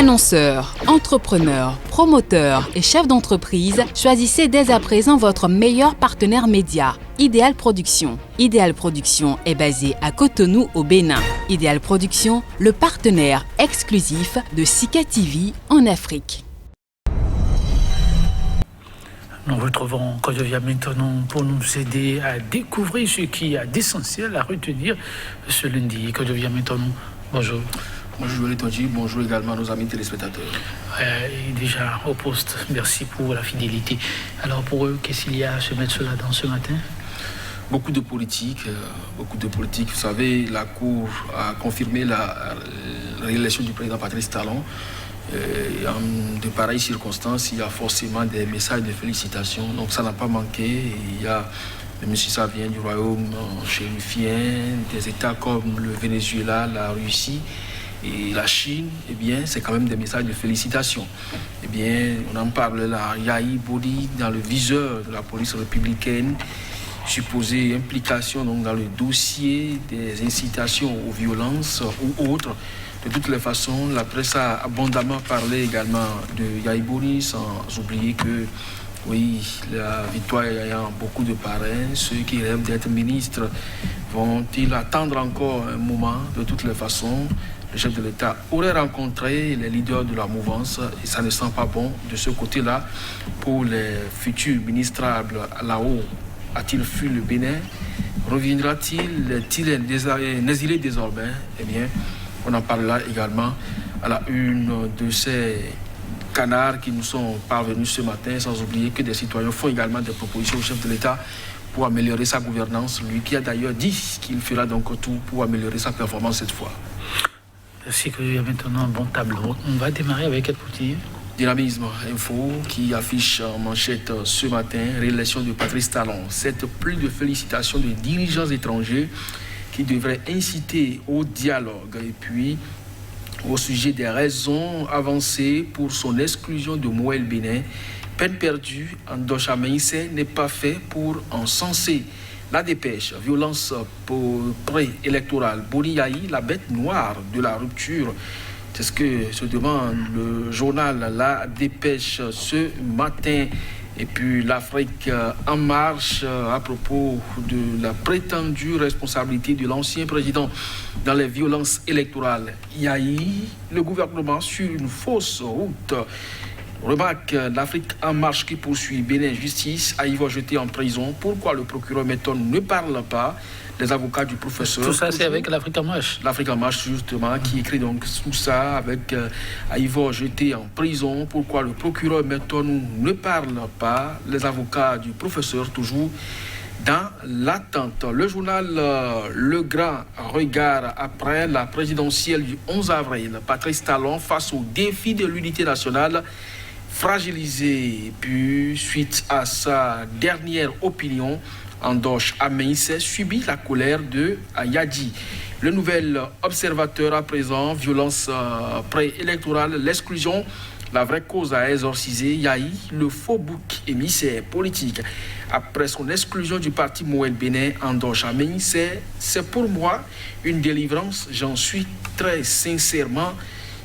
Annonceurs, entrepreneurs, promoteurs et chefs d'entreprise, choisissez dès à présent votre meilleur partenaire média, Ideal Production. Ideal Production est basé à Cotonou au Bénin. Ideal Production, le partenaire exclusif de Sika TV en Afrique. Nous retrouvons Kodovia maintenant pour nous aider à découvrir ce qui est d'essentiel à retenir ce lundi. Kodovia maintenant, bonjour. Bonjour Létonji, bonjour également à nos amis téléspectateurs. Déjà au poste, merci pour la fidélité. Alors pour eux, qu'est-ce qu'il y a à se mettre là-dedans ce matin? Beaucoup de politique. Vous savez, la Cour a confirmé la réélection du président Patrice Talon. De pareilles circonstances, il y a forcément des messages de félicitations. Donc ça n'a pas manqué. Il y a, même si ça vient du royaume chérifien, des États comme le Venezuela, la Russie et la Chine, eh bien, c'est quand même des messages de félicitations. Eh bien, on en parle là, Yahi Boni dans le viseur de la police républicaine, supposée implication donc, dans le dossier des incitations aux violences ou autres. De toutes les façons, la presse a abondamment parlé également de Yahi Boni, sans oublier que, oui, la victoire ayant beaucoup de parrains, ceux qui rêvent d'être ministres vont-ils attendre encore un moment? De toutes les façons, le chef de l'État aurait rencontré les leaders de la mouvance et ça ne sent pas bon de ce côté-là pour les futurs ministrables là-haut. A-t-il fui le Bénin? Reviendra-t-il? Est-il exilé désormais? Eh bien, on en parle là également à la une de ces canards qui nous sont parvenus ce matin, sans oublier que des citoyens font également des propositions au chef de l'État pour améliorer sa gouvernance, lui qui a d'ailleurs dit qu'il fera donc tout pour améliorer sa performance cette fois. Merci qu'il y a maintenant un bon tableau. On va démarrer avec quel petit Dynamisme Info qui affiche en manchette ce matin réélection de Patrice Talon. Cette pluie de félicitations de dirigeants étrangers qui devraient inciter au dialogue et puis au sujet des raisons avancées pour son exclusion de Moël Bénin. Peine perdue, Andocha Meïsse n'est pas fait pour encenser. La dépêche, violence pré-électorale, Boni Yahi, la bête noire de la rupture. C'est ce que se demande le journal La Dépêche ce matin. Et puis l'Afrique en marche à propos de la prétendue responsabilité de l'ancien président dans les violences électorales. Yahi, le gouvernement sur une fausse route. Remarque, l'Afrique en marche qui poursuit Bénin Justice, Aïvo jeté en prison. Pourquoi le procureur Metton ne parle pas? Les avocats du professeur. Tout ça, c'est avec l'Afrique en marche. L'Afrique en marche, justement, qui écrit donc tout ça avec Aïvo jeté en prison. Pourquoi le procureur Metton ne parle pas? Les avocats du professeur, toujours dans l'attente. Le journal Le Grand Regard après la présidentielle du 11 avril. Patrice Talon face au défi de l'unité nationale. Fragilisé, puis suite à sa dernière opinion, Andoche Ameïse subit la colère de Yadi. Le nouvel observateur à présent, violence préélectorale, l'exclusion, la vraie cause à exorciser, Yahi, le faux bouc émissaire politique. Après son exclusion du parti Moël Bénin, Andoche Ameïse, c'est pour moi une délivrance, j'en suis très sincèrement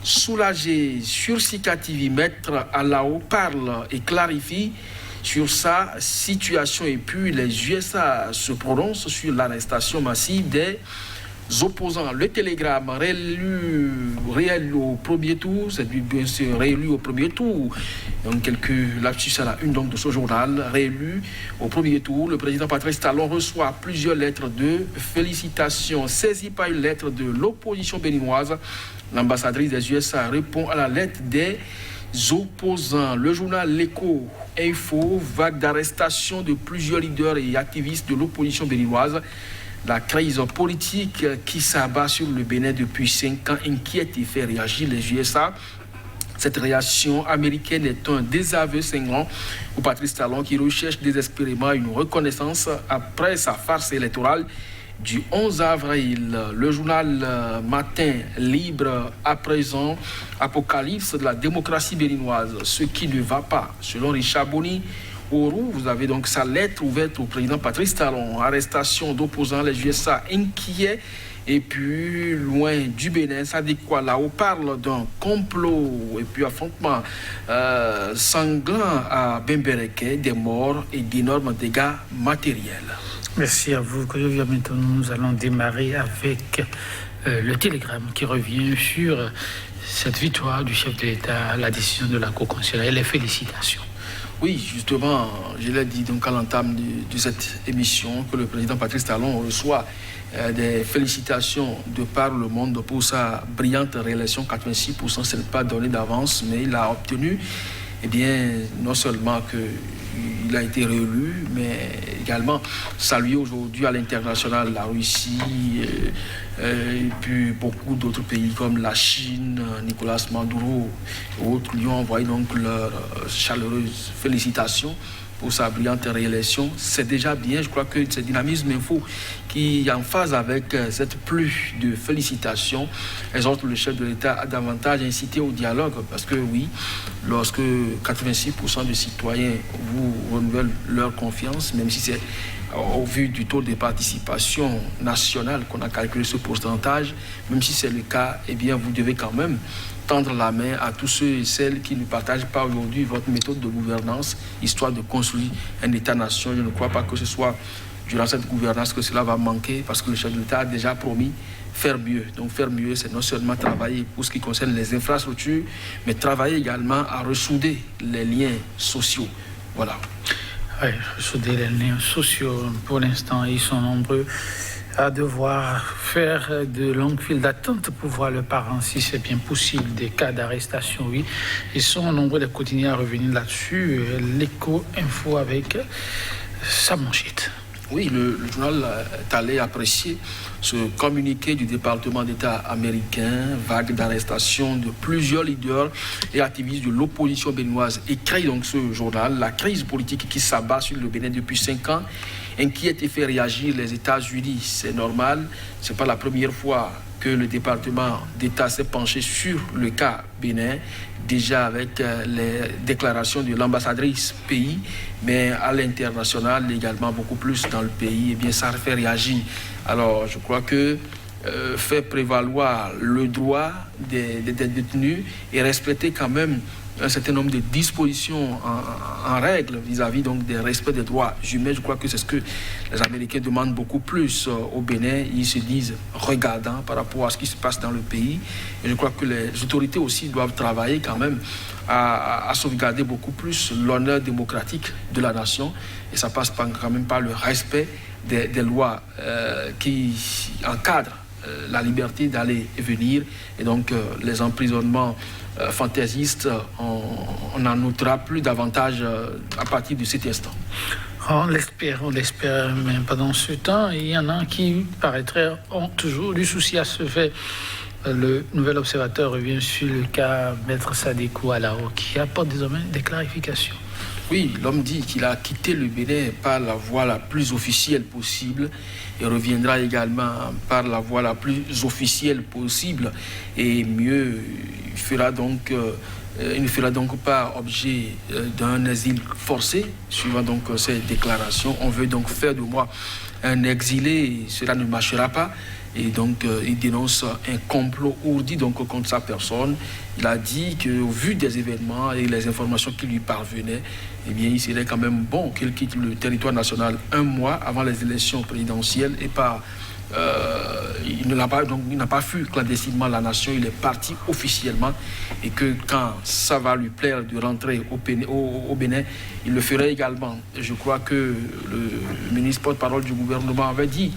soulagé. Sur Sika TV, Maître Alao parle et clarifie sur sa situation et puis les USA se prononcent sur l'arrestation massive des opposants. Le Télégramme réélu au premier tour, c'est bien sûr réélu au premier tour. Donc quelques lapsus à la une donc, de ce journal, réélu au premier tour. Le président Patrice Talon reçoit plusieurs lettres de félicitations saisies par une lettre de l'opposition béninoise. L'ambassadrice des USA répond à la lettre des opposants. Le journal L'Écho Info, vague d'arrestation de plusieurs leaders et activistes de l'opposition béninoise. La crise politique qui s'abat sur le Bénin depuis 5 ans inquiète et fait réagir les USA. Cette réaction américaine est un désaveu cinglant pour Patrice Talon qui recherche désespérément une reconnaissance après sa farce électorale du 11 avril. Le journal Matin Libre à présent, apocalypse de la démocratie béninoise, ce qui ne va pas. Selon Richard Boni, vous avez donc sa lettre ouverte au président Patrice Talon. Arrestation d'opposants, les USA inquiets Et puis, loin du Bénin, Sadiko Alao parle d'un complot et puis affrontement sanglant à Bembereke, des morts et d'énormes dégâts matériels. Merci à vous. Maintenant, nous allons démarrer avec le télégramme qui revient sur cette victoire du chef de l'État à la décision de la Cour constitutionnelle. Les félicitations. Oui, justement, je l'ai dit donc à l'entame de cette émission que le président Patrice Talon reçoit des félicitations de par le monde pour sa brillante réélection. 86%, ce n'est pas donné d'avance, mais il a obtenu, eh bien, non seulement qu'il a été réélu, mais également salué aujourd'hui à l'international, la Russie, et puis beaucoup d'autres pays comme la Chine, Nicolas Maduro et autres lui ont envoyé donc leurs chaleureuses félicitations pour sa brillante réélection. C'est déjà bien, je crois que c'est Dynamisme Info qui, en phase avec cette pluie de félicitations, exhorte le chef de l'État à davantage inciter au dialogue, parce que oui, lorsque 86% des citoyens vous renouvellent leur confiance, même si c'est au vu du taux de participation nationale qu'on a calculé ce pourcentage, même si c'est le cas, eh bien vous devez quand même tendre la main à tous ceux et celles qui ne partagent pas aujourd'hui votre méthode de gouvernance, histoire de construire un État-nation. Je ne crois pas que ce soit durant cette gouvernance que cela va manquer, parce que le chef de l'État a déjà promis faire mieux. Donc faire mieux, c'est non seulement travailler pour ce qui concerne les infrastructures, mais travailler également à ressouder les liens sociaux. Voilà. Oui, ressouder les liens sociaux. Pour l'instant, ils sont nombreux à devoir faire de longues files d'attente pour voir leurs parents, si c'est bien possible, des cas d'arrestation, oui. Ils sont nombreux de continuer à revenir là-dessus. L'écho info avec sa manchette. Oui, le journal est allé apprécier ce communiqué du département d'État américain, vague d'arrestation de plusieurs leaders et activistes de l'opposition béninoise. Écrit donc ce journal, la crise politique qui s'abat sur le Bénin depuis 5 ans inquiète et fait réagir les États-Unis. C'est normal, ce n'est pas la première fois que le département d'État s'est penché sur le cas Bénin, déjà avec les déclarations de l'ambassadrice pays, mais à l'international également beaucoup plus dans le pays, et bien ça fait réagir. Alors je crois que faire prévaloir le droit des détenus et respecter quand même un certain nombre de dispositions en règle vis-à-vis donc des respects des droits humains. Je crois que c'est ce que les Américains demandent beaucoup plus au Bénin. Ils se disent regardants par rapport à ce qui se passe dans le pays. Et je crois que les autorités aussi doivent travailler quand même à sauvegarder beaucoup plus l'honneur démocratique de la nation. Et ça passe quand même par le respect des lois qui encadrent la liberté d'aller et venir. Et donc les emprisonnements fantaisistes, on n'en notera plus davantage à partir de cet instant. On l'espère, mais pendant ce temps, il y en a qui, paraîtrait, ont toujours du souci à se faire. Le nouvel observateur revient sur le cas Maître Sadiko Alao, qui apporte désormais des clarifications. Oui, l'homme dit qu'il a quitté le Bénin par la voie la plus officielle possible et reviendra également par la voie la plus officielle possible. Et mieux, il ne fera donc pas objet d'un asile forcé, suivant donc ces déclarations. On veut donc faire de moi un exilé, cela ne marchera pas. Et donc, il dénonce un complot ourdi donc, contre sa personne. Il a dit qu'au vu des événements et les informations qui lui parvenaient, eh bien, il serait quand même bon qu'il quitte le territoire national 1 mois avant les élections présidentielles et pas... il n'a pas fui clandestinement la nation, il est parti officiellement et que quand ça va lui plaire de rentrer au Bénin, il le ferait également. Et je crois que le ministre porte-parole du gouvernement avait dit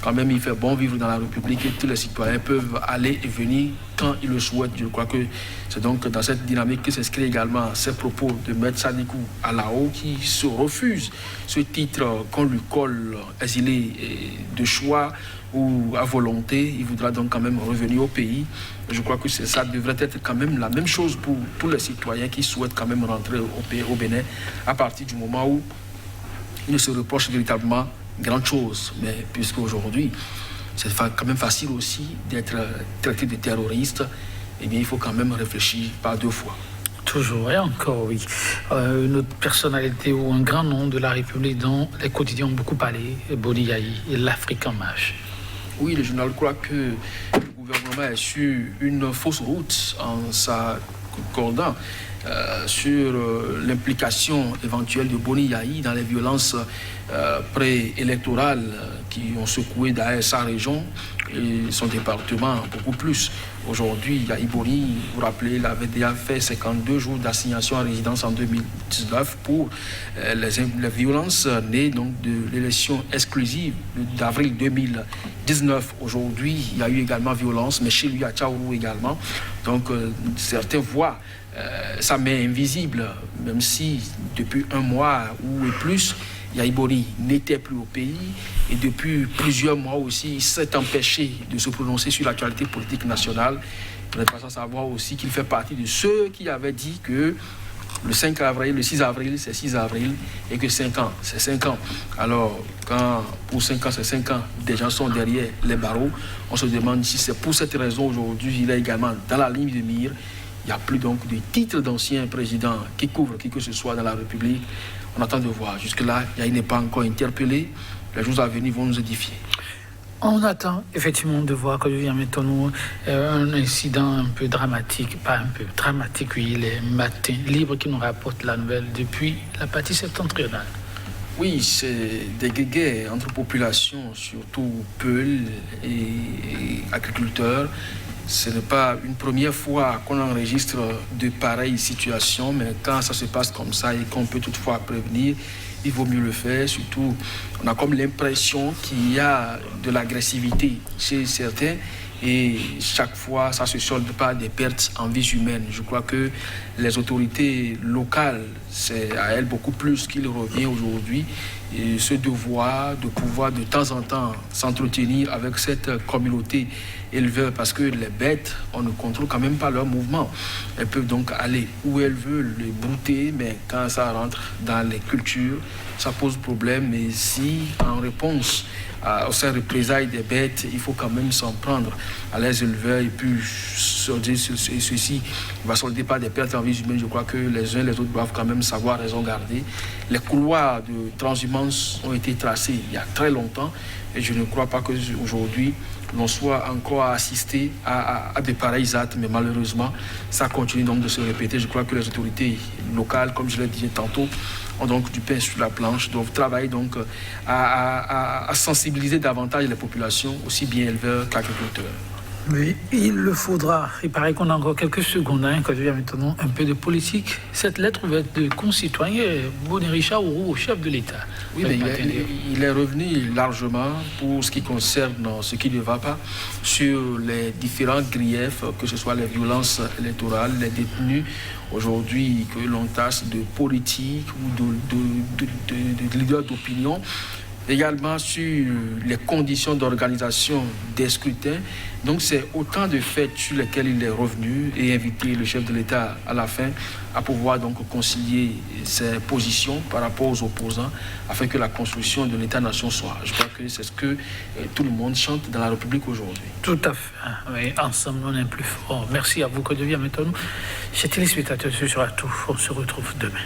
quand même il fait bon vivre dans la République et tous les citoyens peuvent aller et venir quand ils le souhaitent. Je crois que c'est donc dans cette dynamique que s'inscrit également ces propos de Maître Sadiko Alao qui se refuse ce titre qu'on lui colle exilé de choix ou à volonté. Il voudra donc quand même revenir au pays. Je crois que ça devrait être quand même la même chose pour tous les citoyens qui souhaitent quand même rentrer au Bénin à partir du moment où ils ne se reprochent véritablement grande chose, mais puisque aujourd'hui c'est quand même facile aussi d'être traité de terroriste, eh bien il faut quand même réfléchir par 2 fois. Toujours et encore, oui. Une autre personnalité ou un grand nom de la République dont les quotidiens ont beaucoup parlé, Boni Yayi et l'Afrique en marche. Oui, le journal croit que le gouvernement est sur une fausse route en s'accordant sur l'implication éventuelle de Boni Yahi dans les violences préélectorales qui ont secoué d'ailleurs sa région et son département beaucoup plus. Aujourd'hui, Yahi Boni, vous vous rappelez, il avait déjà fait 52 jours d'assignation à résidence en 2019 pour les violences nées donc, de l'élection exclusive d'avril 2019. Aujourd'hui, il y a eu également violence, mais chez lui à Tchaourou également. Donc, certains voient sa main invisible, même si depuis un mois ou plus, Yahi Boni n'était plus au pays et depuis plusieurs mois aussi, il s'est empêché de se prononcer sur l'actualité politique nationale. On est pas sans savoir aussi qu'il fait partie de ceux qui avaient dit que le 5 avril, le 6 avril, c'est 6 avril et que 5 ans, c'est 5 ans. Alors, quand pour 5 ans, c'est 5 ans, des gens sont derrière les barreaux, on se demande si c'est pour cette raison aujourd'hui, il est également dans la ligne de mire. Il n'y a plus donc de titre d'ancien président qui couvre qui que ce soit dans la République. On attend de voir. Jusque-là, il n'est pas encore interpellé. Les jours à venir vont nous édifier. On attend effectivement de voir que devient maintenant un incident un peu dramatique, pas un peu dramatique, oui, les matins libres qui nous rapportent la nouvelle depuis la partie septentrionale. Oui, c'est des guéguerres entre populations, surtout peuls et agriculteurs. Ce n'est pas une première fois qu'on enregistre de pareilles situations, mais quand ça se passe comme ça et qu'on peut toutefois prévenir, il vaut mieux le faire. Surtout, on a comme l'impression qu'il y a de l'agressivité chez certains et chaque fois, ça se solde par des pertes en vies humaines. Je crois que les autorités locales, c'est à elles beaucoup plus qu'il revient aujourd'hui. Et ce devoir de pouvoir de temps en temps s'entretenir avec cette communauté éleveur, parce que les bêtes, on ne contrôle quand même pas leur mouvement. Elles peuvent donc aller où elles veulent, les brouter, mais quand ça rentre dans les cultures, ça pose problème. Et si, en réponse aux représailles des bêtes, il faut quand même s'en prendre à les éleveurs et puis solder ceci va solder par des pertes en vie humaine. Je crois que les uns et les autres doivent quand même savoir raison garder. Les couloirs de transhumance ont été tracés il y a très longtemps et je ne crois pas qu'aujourd'hui l'on soit encore assisté à de pareils actes, mais malheureusement ça continue donc de se répéter. Je crois que les autorités locales, comme je l'ai dit tantôt, ont donc du pain sur la planche, doivent travailler donc à sensibiliser davantage les populations, aussi bien éleveurs qu'agriculteurs. Oui, il le faudra. Il paraît qu'on a encore quelques secondes, quand je viens maintenant un peu de politique. Cette lettre va être de concitoyen Boni Richard au chef de l'État. Oui, mais il est revenu largement pour ce qui concerne ce qui ne va pas sur les différents griefs, que ce soit les violences électorales, les détenus aujourd'hui que l'on tasse de politique ou de leaders d'opinion. Également sur les conditions d'organisation des scrutins. Donc c'est autant de faits sur lesquels il est revenu et invité le chef de l'État à la fin à pouvoir donc concilier ses positions par rapport aux opposants afin que la construction de l'État-nation soit. Je crois que c'est ce que tout le monde chante dans la République aujourd'hui. Tout à fait. Oui, ensemble on est plus fort. Merci à vous que devient maintenant. Chers téléspectateurs, ce sera tout. On se retrouve demain.